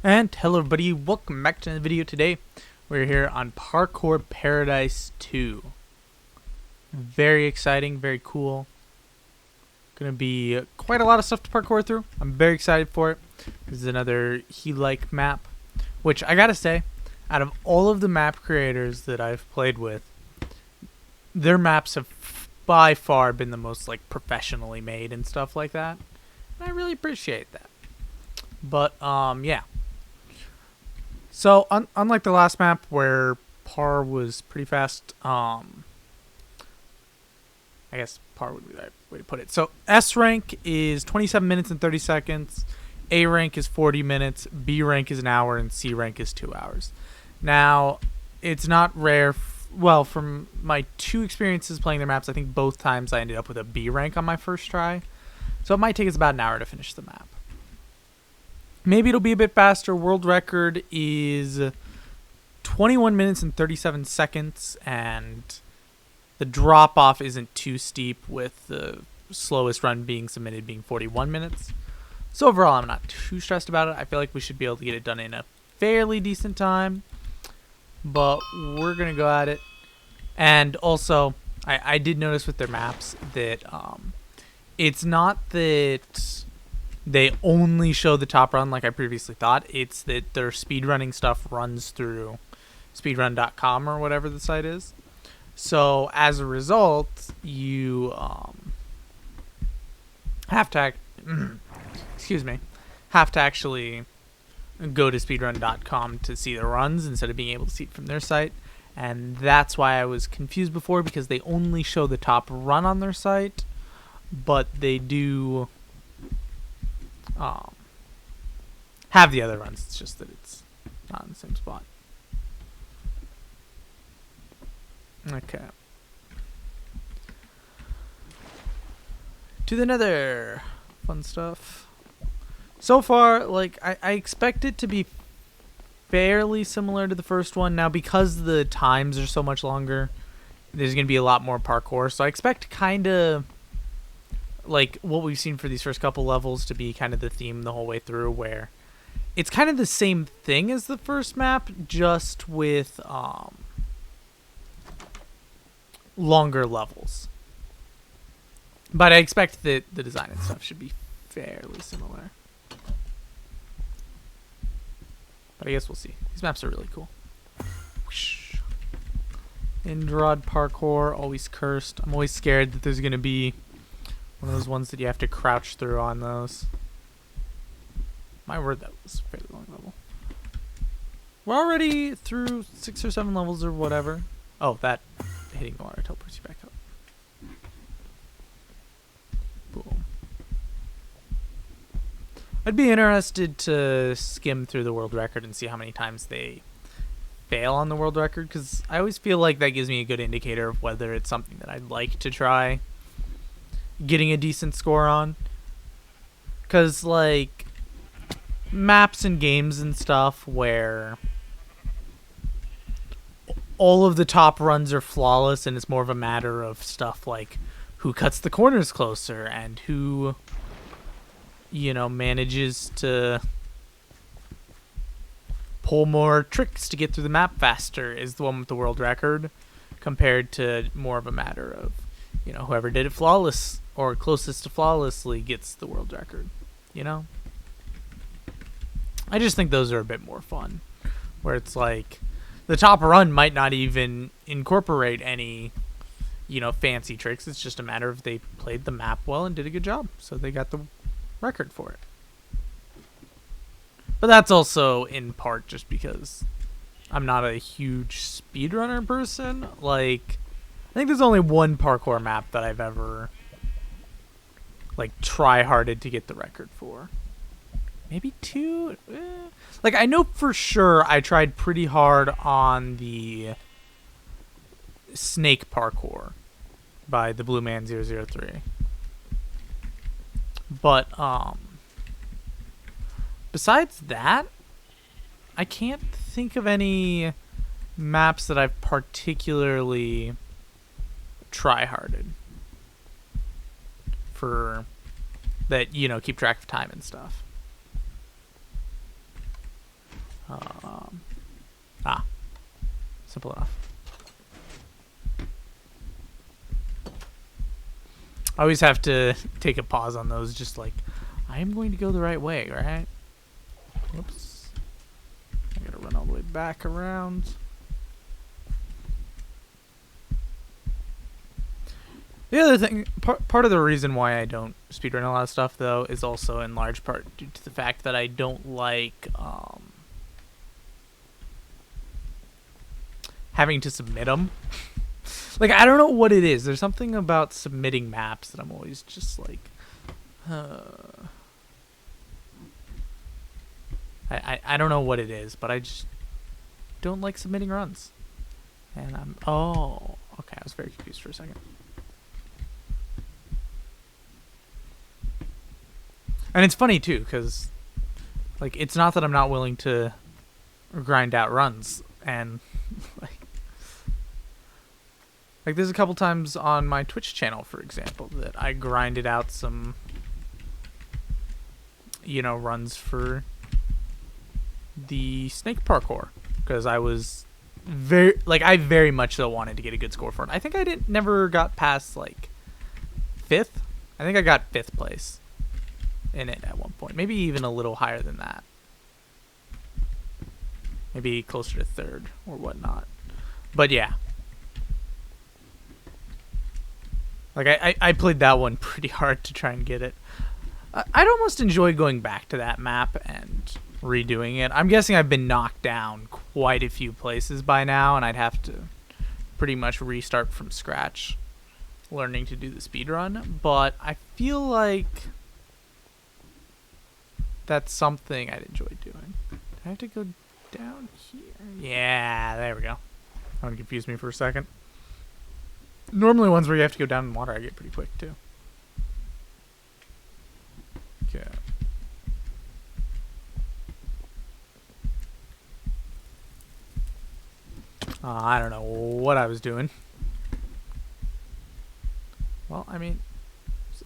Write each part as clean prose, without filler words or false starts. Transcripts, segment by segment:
And hello everybody, welcome back to the video today. We're here on Parkour Paradise 2. Very exciting, very cool. Gonna be quite a lot of stuff to parkour through. I'm very excited for it. This is another he-like map, which I gotta say, out of all of the map creators that I've played with, their maps have by far been the most professionally made and stuff like that. And I really appreciate that. But yeah. So, unlike the last map where par was pretty fast, I guess par would be the right way to put it. So, S rank is 27 minutes and 30 seconds, A rank is 40 minutes, B rank is an hour, and C rank is 2 hours. Now, it's not rare, well, from my two experiences playing their maps, I think both times I ended up with a B rank on my first try. So, it might take us about an hour to finish the map. Maybe it'll be a bit faster. World record is 21 minutes and 37 seconds, and the drop-off isn't too steep, with the slowest run being submitted being 41 minutes. So overall, I'm not too stressed about it. I feel like we should be able to get it done in a fairly decent time, but we're going to go at it. And also, I did notice with their maps that it's not that they only show the top run like I previously thought. It's that their speedrunning stuff runs through speedrun.com or whatever the site is. So as a result, you have to have to actually go to speedrun.com to see the runs instead of being able to see it from their site. And that's why I was confused before, because they only show the top run on their site, but they do have the other runs. It's just that it's not in the same spot. Okay. To the nether. Fun stuff. So far, I expect it to be fairly similar to the first one. Now, because the times are so much longer, there's going to be a lot more parkour. So I expect kind of like what we've seen for these first couple levels to be kind of the theme the whole way through, where it's kind of the same thing as the first map, just with longer levels. But I expect that the design and stuff should be fairly similar. But I guess we'll see. These maps are really cool. Whoosh. Indrad parkour, always cursed. I'm always scared that there's going to be one of those ones that you have to crouch through on those. My word, that was a fairly long level. We're already through 6 or 7 levels or whatever. Oh, that hitting the water teleports you back up. Boom. I'd be interested to skim through the world record and see how many times they fail on the world record, because I always feel like that gives me a good indicator of whether it's something that I'd like to try getting a decent score on. Because maps and games and stuff where all of the top runs are flawless and it's more of a matter of stuff like who cuts the corners closer and who, manages to pull more tricks to get through the map faster is the one with the world record, compared to more of a matter of, whoever did it flawless or closest to flawlessly gets the world record, I just think those are a bit more fun, where it's like the top run might not even incorporate any, fancy tricks. It's just a matter of they played the map well and did a good job, so they got the record for it. But that's also in part just because I'm not a huge speedrunner person. I think there's only one parkour map that I've ever try-harded to get the record for. Maybe 2? I know for sure I tried pretty hard on the snake parkour by the Blue Man 003. But besides that, I can't think of any maps that I've particularly try-harded for that, keep track of time and stuff. Simple enough. I always have to take a pause on those, just like, I am going to go the right way, right? Whoops. I gotta run all the way back around. The other thing, part of the reason why I don't speedrun a lot of stuff, though, is also in large part due to the fact that I don't like having to submit them. Like, I don't know what it is. There's something about submitting maps that I'm always just like, I don't know what it is, but I just don't like submitting runs. And oh, okay, I was very confused for a second. And it's funny too, because like, it's not that I'm not willing to grind out runs, and like there's a couple times on my Twitch channel, for example, that I grinded out some, you know, runs for the snake parkour, because I was I very much so wanted to get a good score for it. I think I never got past like 5th. I think I got 5th place in it at one point, maybe even a little higher than that, maybe closer to 3rd or whatnot. But yeah, like I played that one pretty hard to try and get it. I'd almost enjoy going back to that map and redoing it. I'm guessing I've been knocked down quite a few places by now, and I'd have to pretty much restart from scratch learning to do the speedrun, but I feel like that's something I'd enjoy doing. Do I have to go down here? Yeah, there we go. That one confused me for a second. Normally ones where you have to go down in water, I get pretty quick too. Okay. I don't know what I was doing. Well, I mean,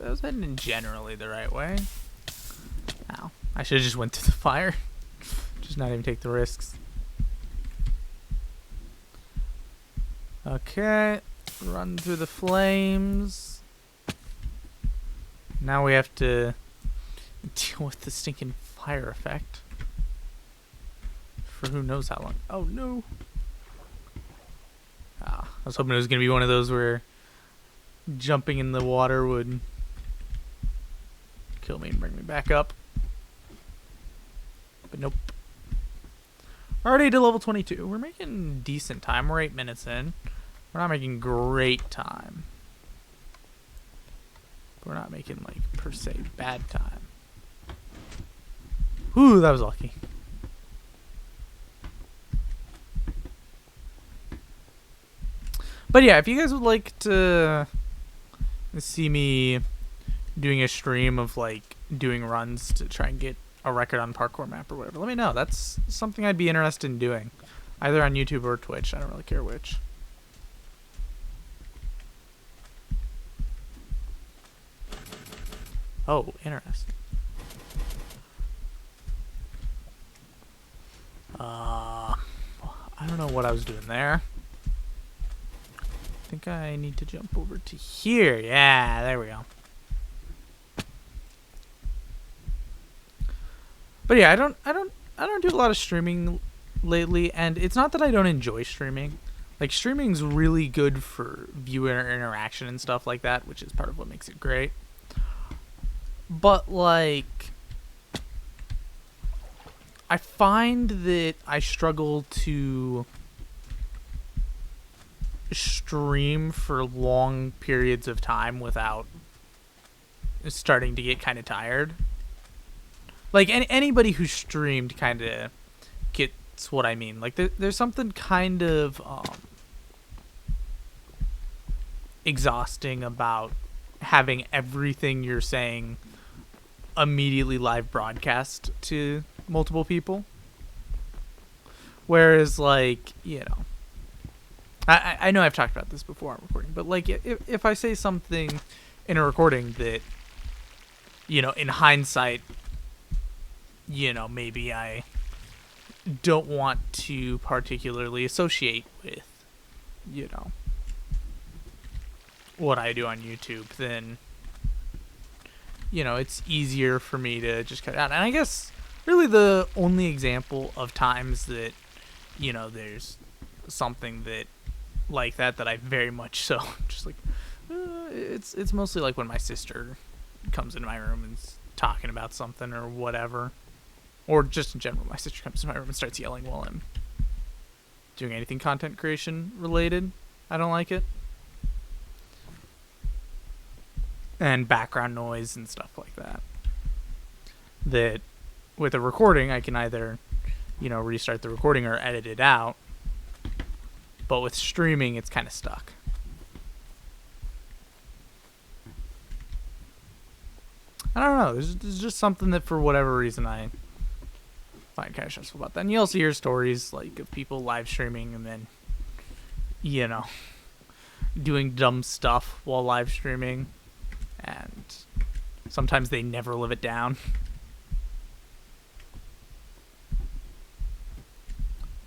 I was heading generally the right way. Ow. I should have just went through the fire. Just not even take the risks. Okay. Run through the flames. Now we have to deal with the stinking fire effect. For who knows how long. Oh no. I was hoping it was going to be one of those where jumping in the water would kill me and bring me back up. But nope. Already to level 22. We're making decent time. We're 8 minutes in. We're not making great time. But we're not making, like, per se, bad time. Whew, that was lucky. But yeah, if you guys would like to see me doing a stream of like doing runs to try and get a record on parkour map or whatever, let me know. That's something I'd be interested in doing, either on YouTube or Twitch. I don't really care which. Oh, interesting. I don't know what I was doing there. I think I need to jump over to here. Yeah, there we go. But yeah, I don't do a lot of streaming lately, and it's not that I don't enjoy streaming. Like, streaming's really good for viewer interaction and stuff like that, which is part of what makes it great. But like, I find that I struggle to stream for long periods of time without starting to get kind of tired. Like, anybody who streamed kind of gets what I mean. Like, there's something kind of exhausting about having everything you're saying immediately live broadcast to multiple people. Whereas, like, you know, I know I've talked about this before on recording, but like, if I say something in a recording that, you know, in hindsight, you know, maybe I don't want to particularly associate with, you know, what I do on YouTube, then, you know, it's easier for me to just cut it out. And I guess really the only example of times that, you know, there's something that like that I very much so just like, it's mostly like when my sister comes into my room and's talking about something or whatever, or just in general, my sister comes into my room and starts yelling while I'm doing anything content creation related. I don't like it. And background noise and stuff like that. That with a recording, I can either, you know, restart the recording or edit it out. But with streaming, it's kind of stuck. I don't know. There's just something that for whatever reason I find kind of stressful about that. And you also hear stories like of people live streaming and then, you know, doing dumb stuff while live streaming. And sometimes they never live it down.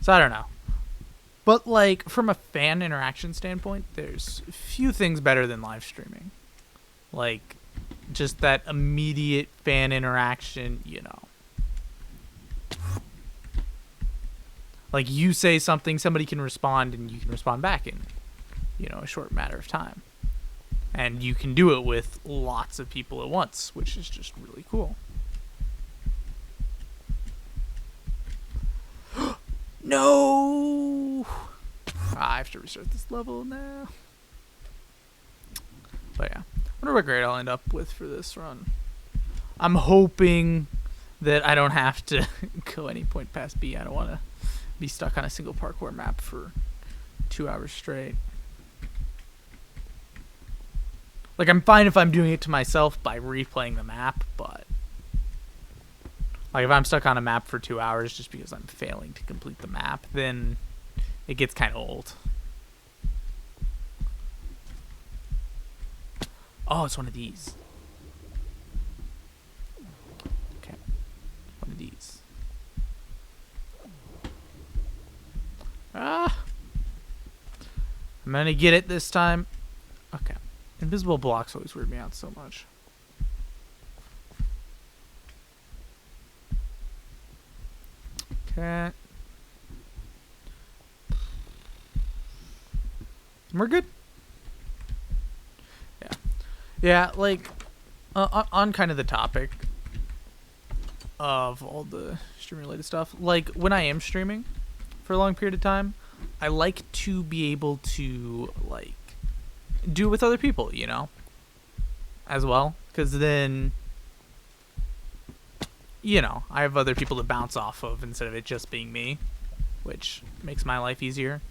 So I don't know. But like from a fan interaction standpoint, there's few things better than live streaming. Like just that immediate fan interaction, you know. Like you say something, somebody can respond and you can respond back in, you know, a short matter of time. And you can do it with lots of people at once, which is just really cool. No! I have to restart this level now. But yeah, I wonder what grade I'll end up with for this run. I'm hoping that I don't have to go any point past B. I don't want to be stuck on a single parkour map for 2 hours straight. Like, I'm fine if I'm doing it to myself by replaying the map, but like if I'm stuck on a map for 2 hours just because I'm failing to complete the map, then it gets kind of old. Oh, it's one of these. Okay. One of these. Ah! I'm gonna get it this time. Okay. Invisible blocks always weird me out so much. Okay. We're good. Yeah. Yeah, like, on kind of the topic of all the stream-related stuff, like, when I am streaming for a long period of time, I like to be able to, like, do it with other people, you know, as well, because then, you know, I have other people to bounce off of instead of it just being me, which makes my life easier,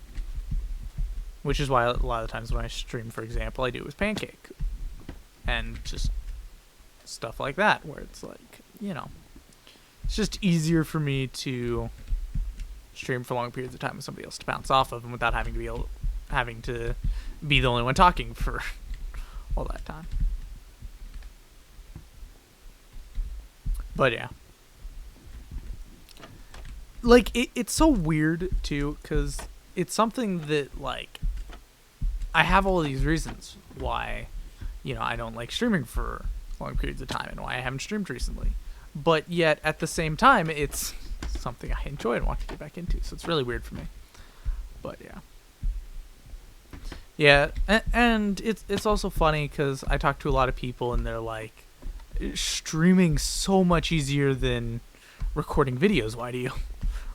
which is why a lot of the times when I stream, for example, I do it with Pancake, and just stuff like that, where it's like, you know, it's just easier for me to stream for long periods of time with somebody else to bounce off of, and without having to be the only one talking for all that time. But yeah, like it's so weird too, because it's something that, like, I have all these reasons why, you know, I don't like streaming for long periods of time and why I haven't streamed recently, but yet at the same time it's something I enjoy and want to get back into, so it's really weird for me. But yeah. Yeah, and it's also funny because I talk to a lot of people and they're like, streaming's so much easier than recording videos. Why do you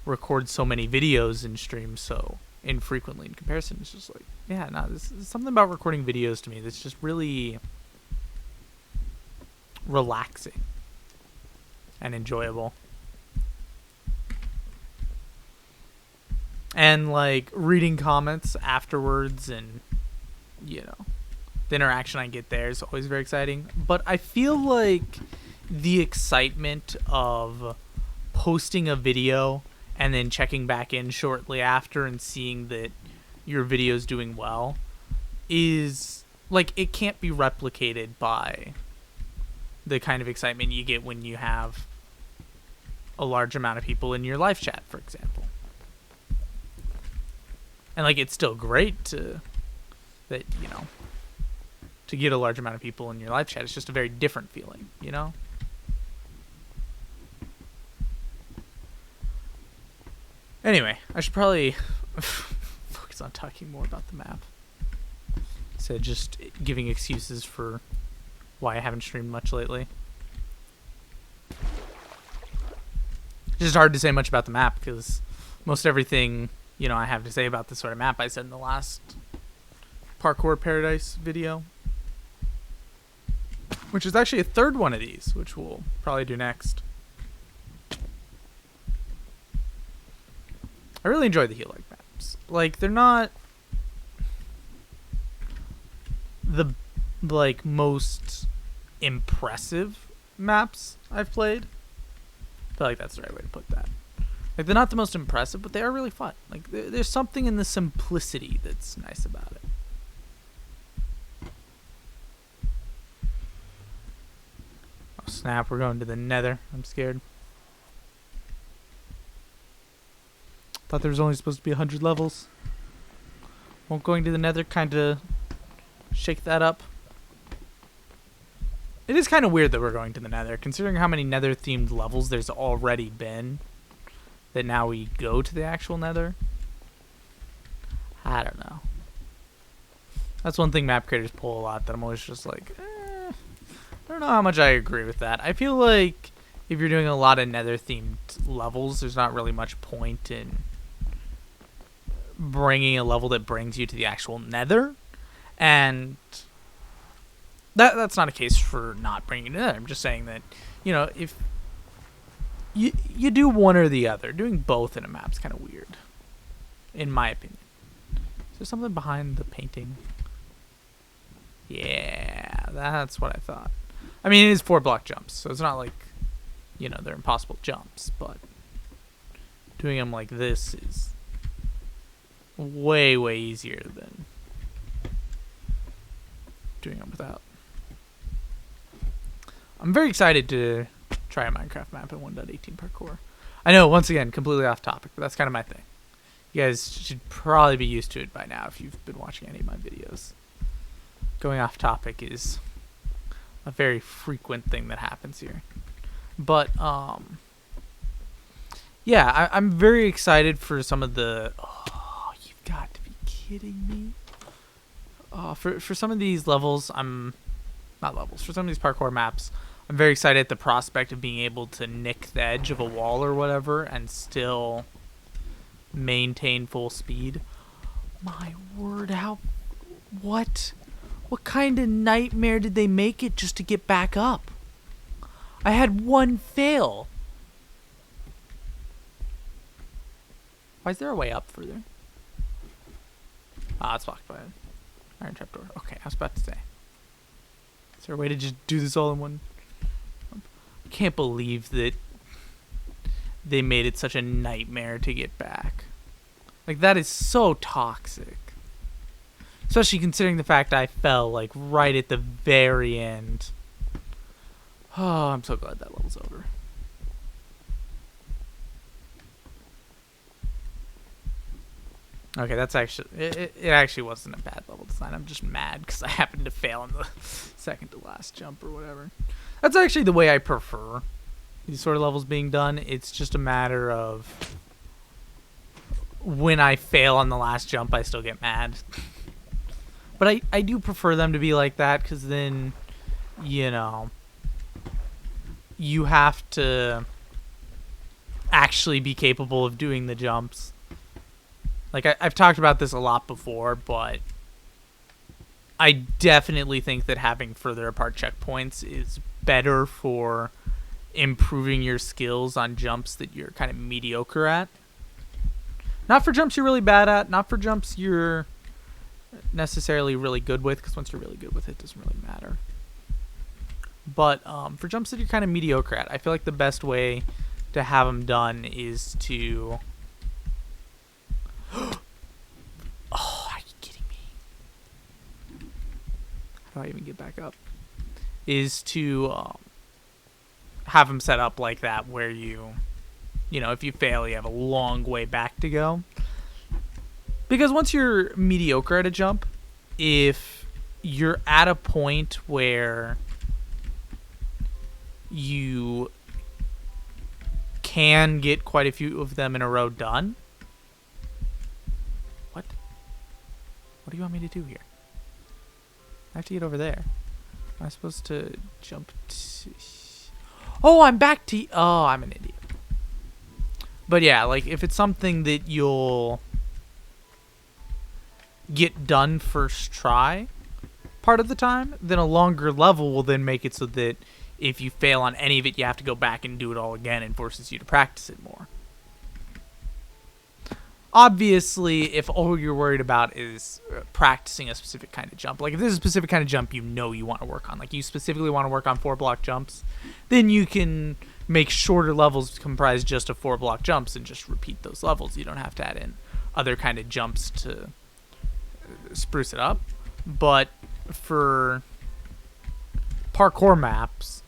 record so many videos and stream so infrequently in comparison? It's just like, yeah, no, there's something about recording videos to me that's just really relaxing and enjoyable. And like reading comments afterwards and, you know, the interaction I get there is always very exciting. But I feel like the excitement of posting a video and then checking back in shortly after and seeing that your video's doing well is like, it can't be replicated by the kind of excitement you get when you have a large amount of people in your live chat, for example. And like, it's still great to get a large amount of people in your live chat. It's just a very different feeling, you know? Anyway, I should probably focus on talking more about the map instead of just giving excuses for why I haven't streamed much lately. It's just hard to say much about the map because most everything, you know, I have to say about this sort of map I said in the last Parkour Paradise video, which is actually a third one of these, which we'll probably do next. I really enjoy the heel-like maps. Like, they're not the like most impressive maps I've played. I feel like that's the right way to put that. Like, they're not the most impressive, but they are really fun. Like, there's something in the simplicity that's nice about it. Oh snap, we're going to the nether. I'm scared. Thought there was only supposed to be 100 levels. Won't going to the nether kind of shake that up? It is kind of weird that we're going to the nether, considering how many nether-themed levels there's already been, that now we go to the actual nether. I don't know. That's one thing map creators pull a lot that I'm always just like, I don't know how much I agree with that. I feel like if you're doing a lot of nether-themed levels, there's not really much point in bringing a level that brings you to the actual nether. And that's not a case for not bringing it in. I'm just saying that, you know, if you do one or the other, doing both in a map's kind of weird, in my opinion. Is there something behind the painting? Yeah, that's what I thought. I mean, it is 4-block jumps, so it's not like, you know, they're impossible jumps, but doing them like this is way, way easier than doing them without. I'm very excited to try a Minecraft map in 1.18 parkour. I know, once again, completely off topic, but that's kind of my thing. You guys should probably be used to it by now if you've been watching any of my videos. Going off topic is a very frequent thing that happens here. But, yeah, I'm very excited for some of the... Oh, you've got to be kidding me. For some of these levels, for some of these parkour maps, I'm very excited at the prospect of being able to nick the edge of a wall or whatever and still maintain full speed. My word, what kind of nightmare did they make it just to get back up? I had one fail. Why is there a way up further? Ah, it's blocked by an iron trapdoor. Okay, I was about to say. Is there a way to just do this all in one? I can't believe that they made it such a nightmare to get back. Like, that is so toxic. Especially considering the fact I fell, like, right at the very end. Oh, I'm so glad that level's over. Okay, that's actually... It actually wasn't a bad level design. I'm just mad because I happened to fail on the second to last jump or whatever. That's actually the way I prefer these sort of levels being done. It's just a matter of... when I fail on the last jump, I still get mad. But I do prefer them to be like that because then, you know, you have to actually be capable of doing the jumps. Like, I've talked about this a lot before, but I definitely think that having further apart checkpoints is better for improving your skills on jumps that you're kind of mediocre at. Not for jumps you're really bad at, not for jumps you're necessarily really good with, because once you're really good with it, it doesn't really matter. But for jumps that you're kind of mediocre at, I feel like the best way to have them done is to... Oh, are you kidding me? How do I even get back up? Is to have them set up like that, where you You know, if you fail, you have a long way back to go. Because once you're mediocre at a jump, if you're at a point where you can get quite a few of them in a row done. What? What do you want me to do here? I have to get over there. Am I supposed to jump to... Oh, I'm back to... Oh, I'm an idiot. But yeah, like, if it's something that you'll get done first try part of the time, then a longer level will then make it so that if you fail on any of it, you have to go back and do it all again and forces you to practice it more. Obviously, if all you're worried about is practicing a specific kind of jump, like if there's a specific kind of jump you know you want to work on, like you specifically want to work on 4-block jumps, then you can make shorter levels comprise just of 4-block jumps and just repeat those levels. You don't have to add in other kind of jumps to spruce it up. But for parkour maps,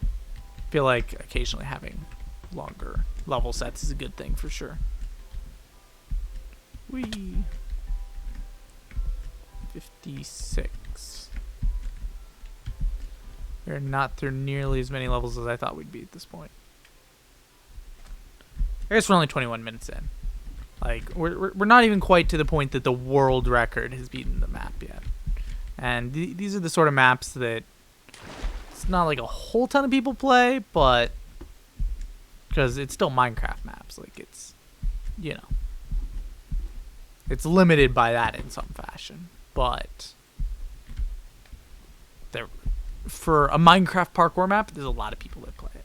I feel like occasionally having longer level sets is a good thing for sure. Whee. 56. We're not through nearly as many levels as I thought we'd be at this point. I guess we're only 21 minutes in. Like, we're not even quite to the point that the world record has beaten the map yet. And these are the sort of maps that it's not like a whole ton of people play, but because it's still Minecraft maps. Like, it's, you know, it's limited by that in some fashion. But there, for a Minecraft parkour map, there's a lot of people that play it.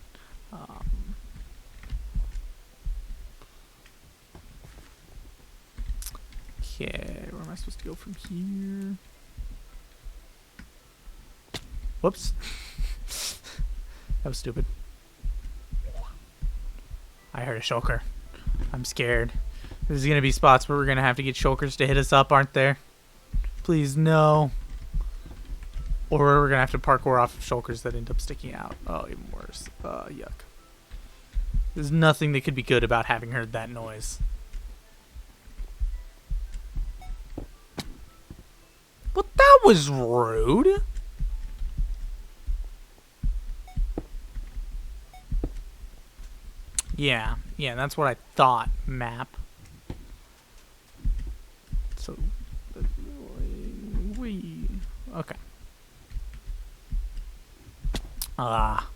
Okay, where am I supposed to go from here? Whoops. That was stupid. I heard a shulker. I'm scared. There's going to be spots where we're going to have to get shulkers to hit us up, aren't there? Please, no. Or we're going to have to parkour off of shulkers that end up sticking out. Oh, even worse. Yuck. There's nothing that could be good about having heard that noise. Well, that was rude. Yeah, that's what I thought, map. So, okay. Well,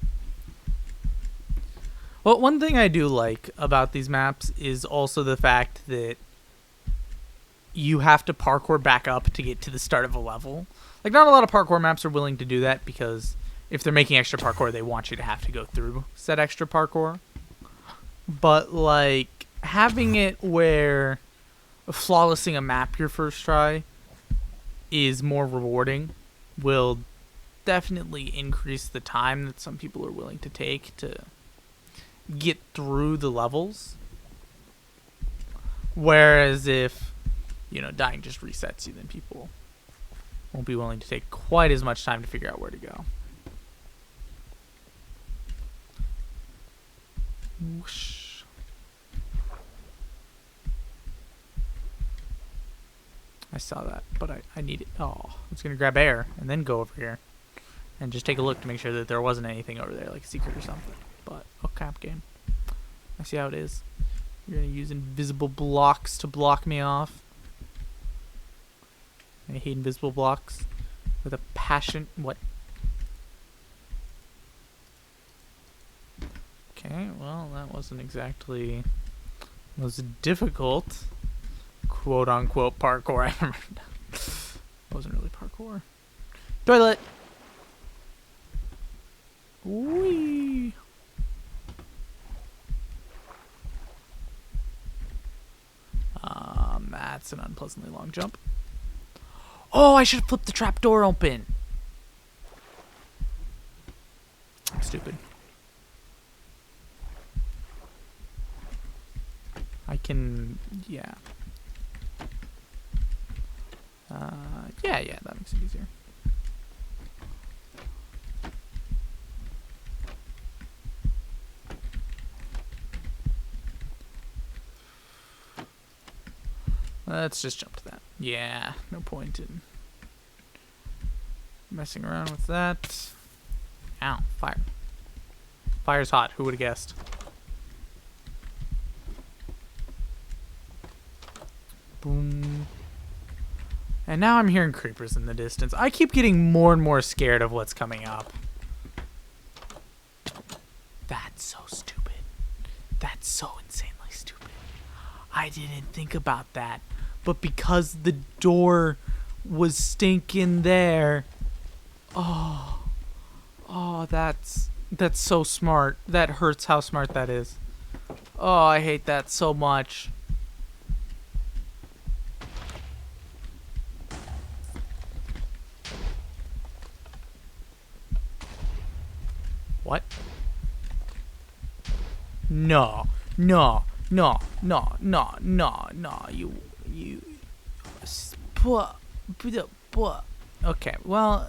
one thing I do like about these maps is also the fact that you have to parkour back up to get to the start of a level. Like, not a lot of parkour maps are willing to do that because if they're making extra parkour, they want you to have to go through said extra parkour. But, like, having it where flawlessing a map your first try is more rewarding will definitely increase the time that some people are willing to take to get through the levels. Whereas if, you know, dying just resets you, then people won't be willing to take quite as much time to figure out where to go. Whoosh. I saw that, but I need it. Oh, I was going to grab air and then go over here and just take a look to make sure that there wasn't anything over there, like a secret or something. But, oh, cap game. I see how it is. You're going to use invisible blocks to block me off. I hate invisible blocks with a passion. What? Okay, well, that wasn't exactly the most difficult quote-unquote parkour I ever done. It wasn't really parkour. Toilet! Whee! That's an unpleasantly long jump. Oh, I should have flipped the trap door open. I'm stupid. I can, yeah. Yeah, that makes it easier. Let's just jump to that. Yeah, no point in messing around with that. Ow, fire. Fire's hot, who would have guessed? Boom. And now I'm hearing creepers in the distance. I keep getting more and more scared of what's coming up. That's so stupid. That's so insanely stupid. I didn't think about that. But because the door was stinking there. Oh, that's so smart. That hurts how smart that is. Oh, I hate that so much. What? No. Okay, well,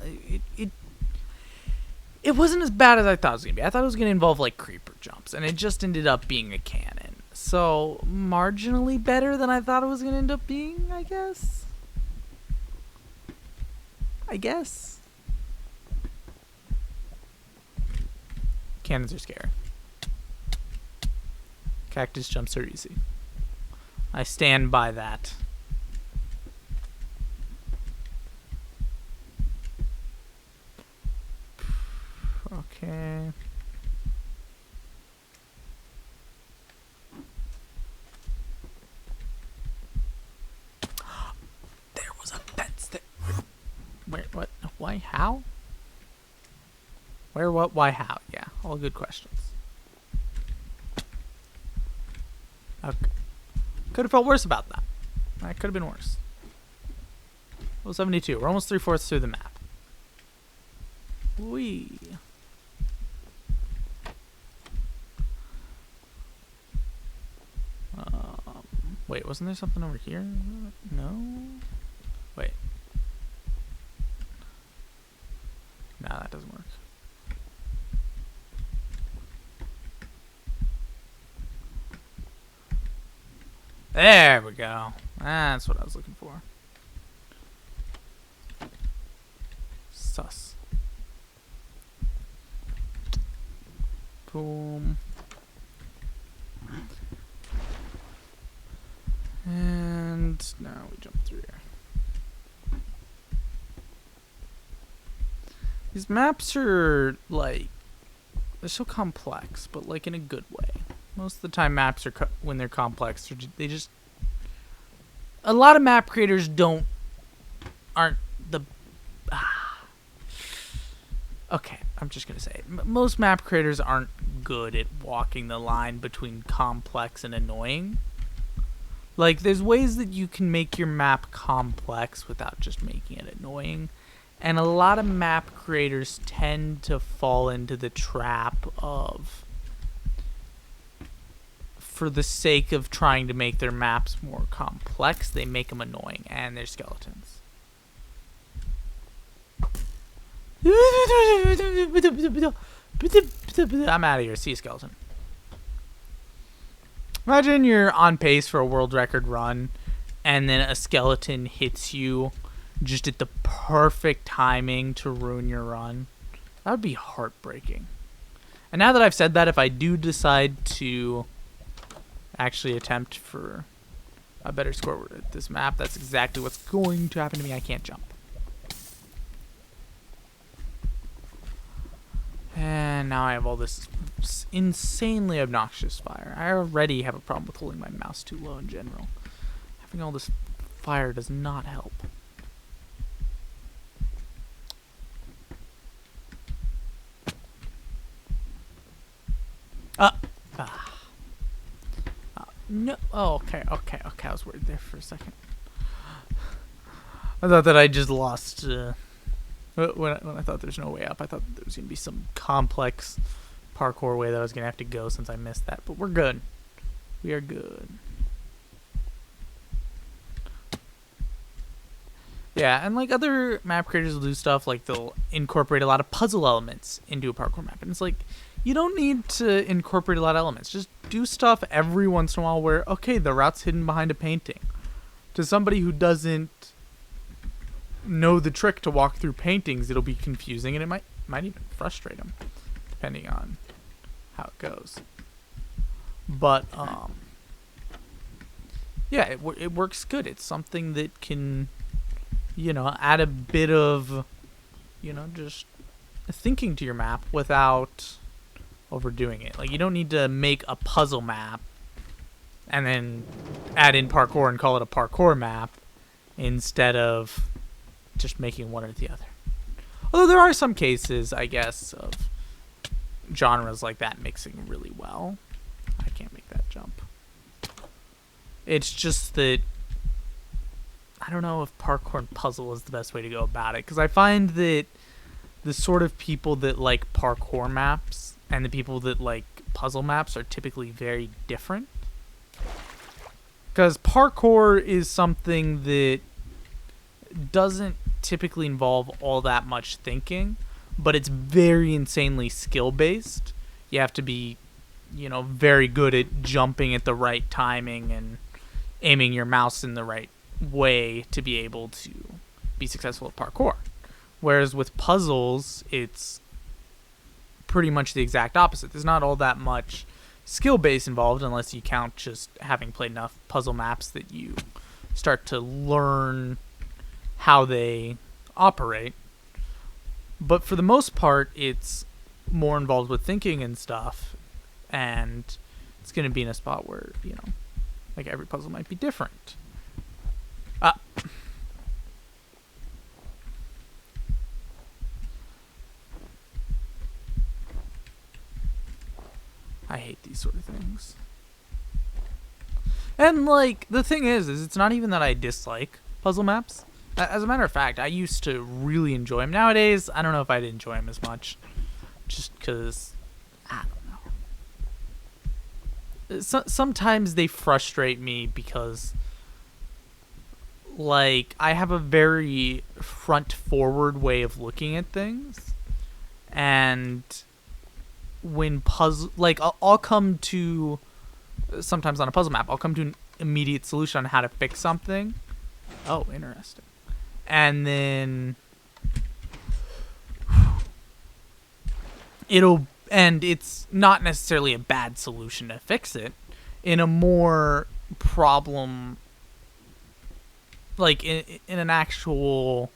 it wasn't as bad as I thought it was gonna be. I thought it was gonna involve like creeper jumps, and it just ended up being a cannon. So marginally better than I thought it was gonna end up being, I guess. Cannons are scary. Cactus jumps are easy. I stand by that. Okay. There was a fence there. Where? What? Why? How? Where? What? Why? How? Yeah, all good questions. Okay. Could have felt worse about that. That could have been worse. Level 72. We're almost 3/4 through the map. Whee. Wait, wasn't there something over here? No? Wait. Nah, that doesn't work. There we go. That's what I was looking for. Sus. Boom. And now we jump through here. These maps are like, they're so complex, but like in a good way. Most of the time maps are, when they're complex, they just, a lot of map creators aren't the, okay, I'm just gonna say it. Most map creators aren't good at walking the line between complex and annoying. Like, there's ways that you can make your map complex without just making it annoying. And a lot of map creators tend to fall into the trap of, for the sake of trying to make their maps more complex, they make them annoying, and they're skeletons. I'm out of here. See you, skeleton. Imagine you're on pace for a world record run, and then a skeleton hits you just at the perfect timing to ruin your run. That would be heartbreaking. And now that I've said that, if I do decide to actually attempt for a better score at this map, that's exactly what's going to happen to me. I can't jump. And now I have all this insanely obnoxious fire. I already have a problem with holding my mouse too low in general. Having all this fire does not help. No. Oh, okay. I was worried there for a second. I thought that I just lost. When I thought there's no way up, I thought there was gonna be some complex parkour way that I was gonna have to go since I missed that. But we're good. We are good. Yeah, and like other map creators will do stuff like they'll incorporate a lot of puzzle elements into a parkour map, and it's like, you don't need to incorporate a lot of elements. Just do stuff every once in a while where, okay, the route's hidden behind a painting. To somebody who doesn't know the trick to walk through paintings, it'll be confusing, and it might even frustrate them, depending on how it goes. But yeah, it works good. It's something that can, add a bit of, just thinking to your map without overdoing it. Like, you don't need to make a puzzle map and then add in parkour and call it a parkour map instead of just making one or the other. Although there are some cases, I guess, of genres like that mixing really well. I can't make that jump. It's just that I don't know if parkour and puzzle is the best way to go about it, because I find that the sort of people that like parkour maps and the people that like puzzle maps are typically very different. Because parkour is something that doesn't typically involve all that much thinking, but it's very insanely skill-based. You have to be, very good at jumping at the right timing and aiming your mouse in the right way to be able to be successful at parkour. Whereas with puzzles, it's pretty much the exact opposite. There's not all that much skill base involved unless you count just having played enough puzzle maps that you start to learn how they operate. But for the most part, it's more involved with thinking and stuff, and it's going to be in a spot where, like every puzzle might be different. I hate these sort of things. And, like, the thing is it's not even that I dislike puzzle maps. As a matter of fact, I used to really enjoy them. Nowadays, I don't know if I'd enjoy them as much. Just because, I don't know. Sometimes they frustrate me because, like, I have a very front-forward way of looking at things. And when I'll come to, sometimes on a puzzle map, I'll come to an immediate solution on how to fix something. Oh, interesting. And then it's not necessarily a bad solution to fix it. In a more problem, like in an actual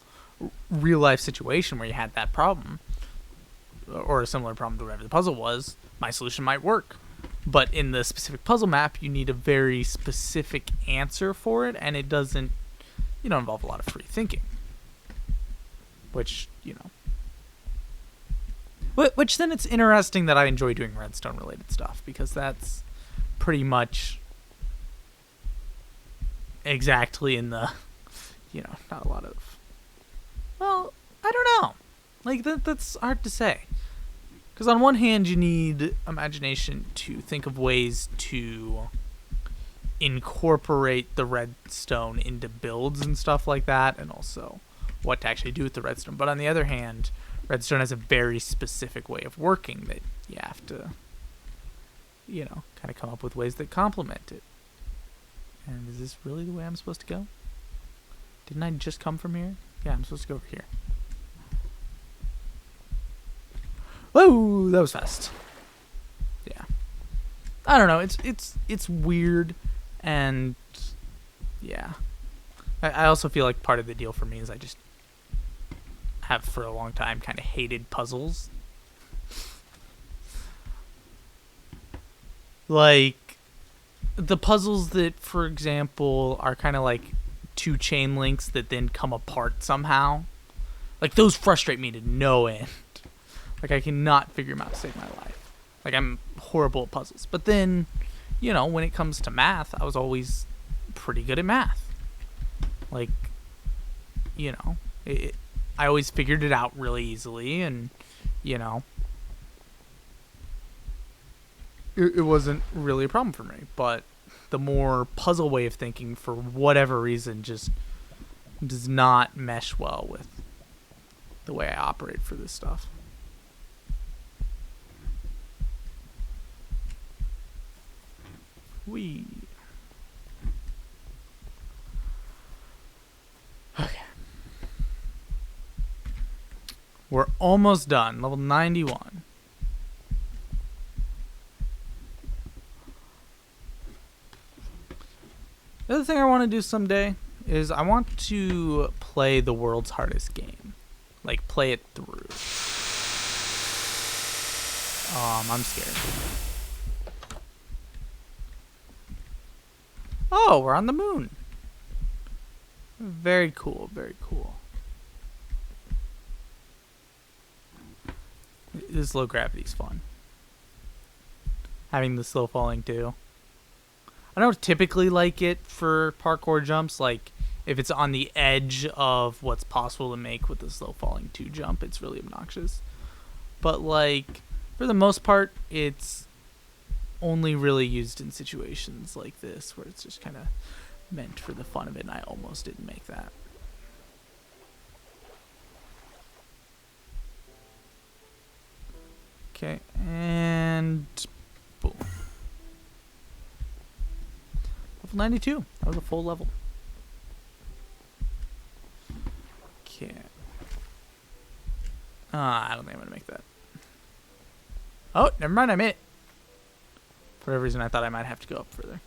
real life situation where you had that problem, or a similar problem to whatever the puzzle was, my solution might work. But in the specific puzzle map, you need a very specific answer for it, and it doesn't, involve a lot of free thinking. Which, Which then it's interesting that I enjoy doing redstone-related stuff, because that's pretty much exactly in the, not a lot of, well, I don't know. Like, that's hard to say. Because on one hand, you need imagination to think of ways to incorporate the redstone into builds and stuff like that, and also what to actually do with the redstone. But on the other hand, redstone has a very specific way of working that you have to, kind of come up with ways that complement it. And is this really the way I'm supposed to go? Didn't I just come from here? Yeah, I'm supposed to go over here. Whoa, that was fast. Yeah. I don't know. It's weird, and yeah. I also feel like part of the deal for me is I just have for a long time kind of hated puzzles. Like the puzzles that, for example, are kind of like two chain links that then come apart somehow. Like those frustrate me to no end. Like, I cannot figure them out to save my life. Like, I'm horrible at puzzles. But then, when it comes to math, I was always pretty good at math. Like, I always figured it out really easily, and, it wasn't really a problem for me. But the more puzzle way of thinking, for whatever reason, just does not mesh well with the way I operate for this stuff. We're almost done. Level 91. The other thing I want to do someday is I want to play the world's hardest game. Like, play it through. I'm scared. Oh, we're on the moon. Very cool, very cool. This low gravity is fun. Having the slow falling too. I don't typically like it for parkour jumps. Like, if it's on the edge of what's possible to make with the slow falling 2 jump, it's really obnoxious. But, like, for the most part, it's only really used in situations like this, where it's just kind of meant for the fun of it, and I almost didn't make that. Okay, and boom. Level 92. That was a full level. Okay. I don't think I'm going to make that. Oh, never mind, I made it. For whatever reason, I thought I might have to go up further.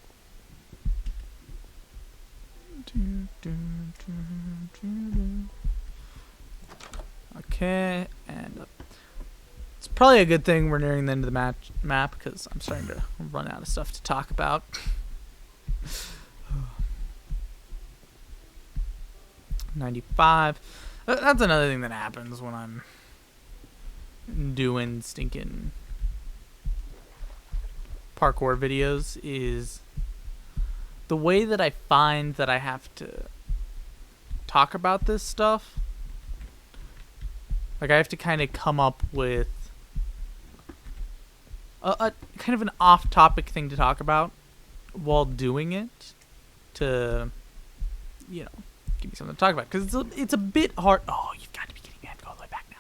Okay, and up. It's probably a good thing we're nearing the end of the map, because I'm starting to run out of stuff to talk about. 95. That's another thing that happens when I'm doing stinking parkour videos, is the way that I find that I have to talk about this stuff. Like, I have to kind of come up with a kind of an off-topic thing to talk about while doing it to, you know, give me something to talk about. Because it's a bit hard. Oh, you've got to be kidding me. I have to go all the way back now.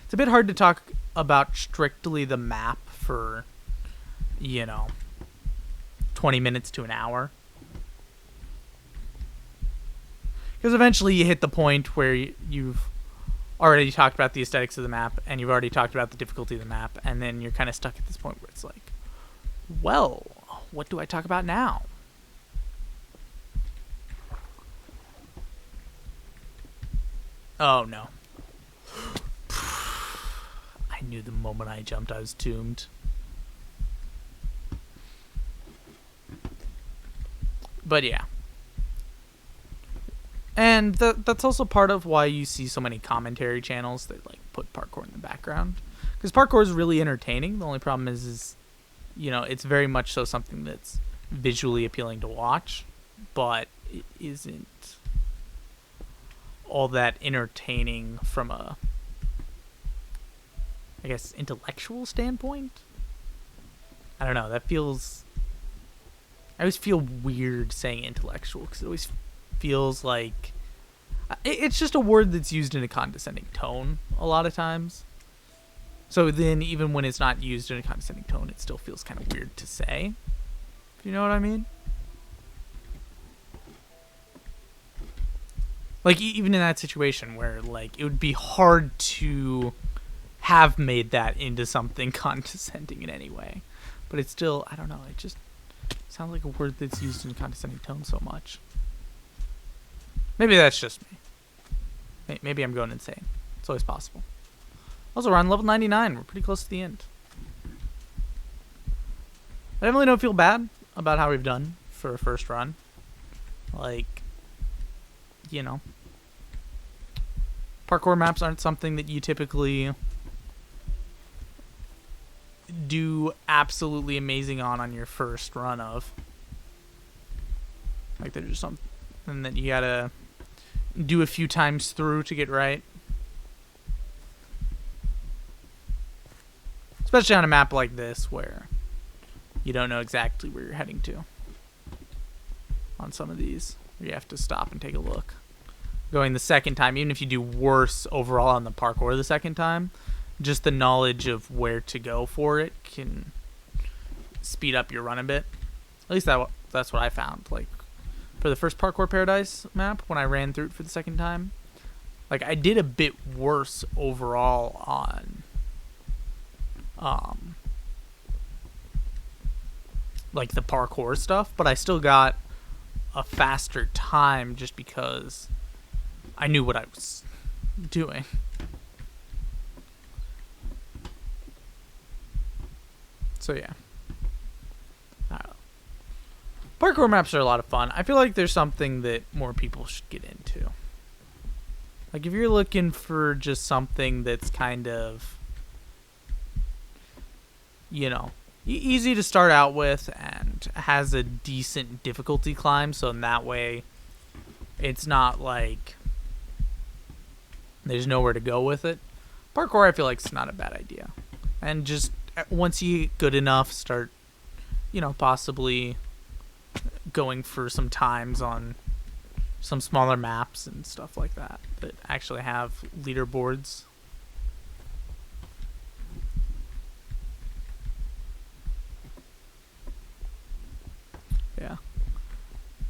It's a bit hard to talk about strictly the map for, you know, 20 minutes to an hour. Because eventually you hit the point where you've already talked about the aesthetics of the map, and you've already talked about the difficulty of the map, and then you're kind of stuck at this point where it's like, well, what do I talk about now? Oh, no. I knew the moment I jumped I was doomed. But yeah. And that's also part of why you see so many commentary channels that like put parkour in the background. Because parkour is really entertaining. The only problem is, you know, it's very much so something that's visually appealing to watch, but it isn't all that entertaining from a, I guess, intellectual standpoint. I don't know. That feels... I always feel weird saying intellectual, because it always feels like... It's just a word that's used in a condescending tone a lot of times. So then, even when it's not used in a condescending tone, it still feels kind of weird to say. If you know what I mean? Like, even in that situation where, like, it would be hard to have made that into something condescending in any way. But it's still, I don't know, it just sounds like a word that's used in a condescending tone so much. Maybe that's just me. Maybe I'm going insane. It's always possible. Also, we're on level 99. We're pretty close to the end. I definitely don't feel bad about how we've done for a first run. Like, you know, parkour maps aren't something that you typically do absolutely amazing on your first run of. Like, they're just something that you gotta do a few times through to get right. Especially on a map like this where you don't know exactly where you're heading to. On some of these, you have to stop and take a look. Going the second time, even if you do worse overall on the parkour the second time, just the knowledge of where to go for it can speed up your run a bit. At least that's what I found. Like, for the first Parkour Paradise map, when I ran through it for the second time, like I did a bit worse overall on like the parkour stuff, but I still got a faster time just because I knew what I was doing. So yeah. I don't know. Parkour maps are a lot of fun. I feel like there's something that more people should get into. Like if you're looking for just something that's kind of, you know, easy to start out with and has a decent difficulty climb, so in that way it's not like there's nowhere to go with it. Parkour I feel like it's not a bad idea. And just once you get good enough, start, you know, possibly going for some times on some smaller maps and stuff like that that actually have leaderboards. Yeah.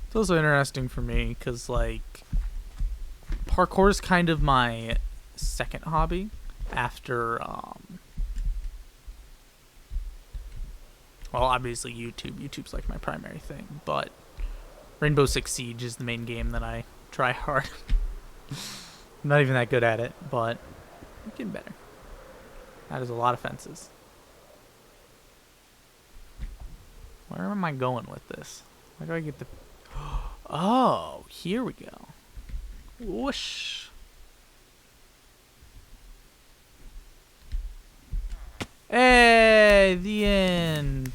It's also interesting for me because, like, parkour is kind of my second hobby after, well, obviously YouTube. YouTube's like my primary thing, but Rainbow Six Siege is the main game that I try hard. I'm not even that good at it, but I'm getting better. That is a lot of fences. Where am I going with this? Where do I get the... Oh, here we go. Whoosh. Hey, the end.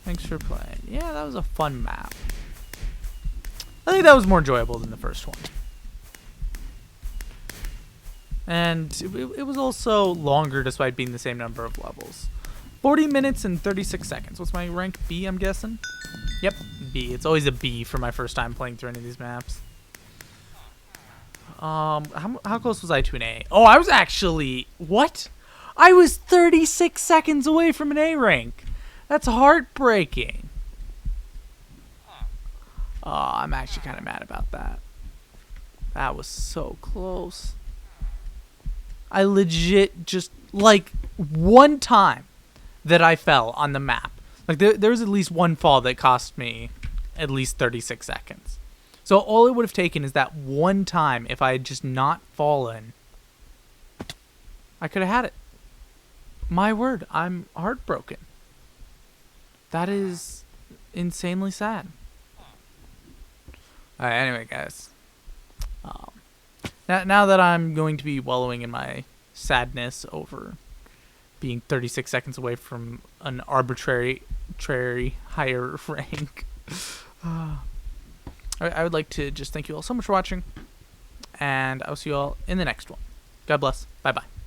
Thanks for playing. Yeah, that was a fun map. I think that was more enjoyable than the first one. And it was also longer despite being the same number of levels. 40 minutes and 36 seconds. What's my rank? B, I'm guessing? Yep, B. It's always a B for my first time playing through any of these maps. How close was I to an A? Oh, I was actually... What? I was 36 seconds away from an A rank. That's heartbreaking. Oh, I'm actually kind of mad about that. That was so close. I legit just, like, one time that I fell on the map. Like, there was at least one fall that cost me at least 36 seconds. So all it would have taken is that one time. If I had just not fallen, I could have had it. My word, I'm heartbroken. That is insanely sad. Alright, anyway, guys. Now that I'm going to be wallowing in my sadness over being 36 seconds away from an arbitrary higher rank, I would like to just thank you all so much for watching, and I'll see you all in the next one. God bless. Bye-bye.